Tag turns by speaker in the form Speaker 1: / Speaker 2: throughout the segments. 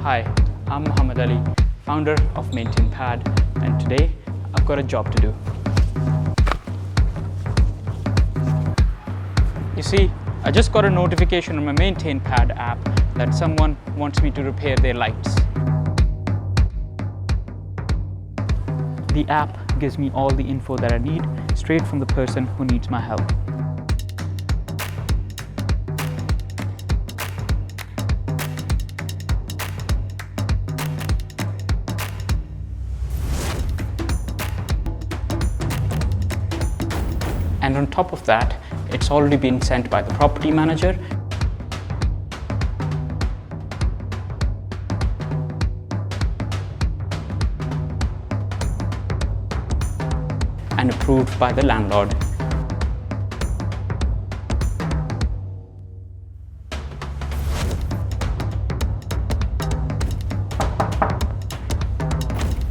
Speaker 1: Hi, I'm Muhammad Ali, founder of MaintainPad, and today I've got a job to do. You see, I just got a notification on my MaintainPad app that someone wants me to repair their lights. The app gives me all the info that I need straight from the person who needs my help. And on top of that, it's already been sent by the property manager and approved by the landlord.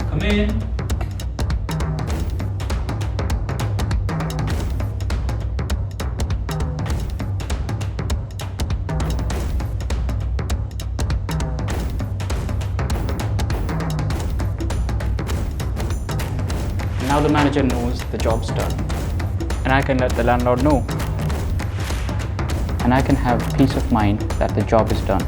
Speaker 1: Come in. Now the manager knows the job's done, and I can let the landlord know, and I can have peace of mind that the job is done.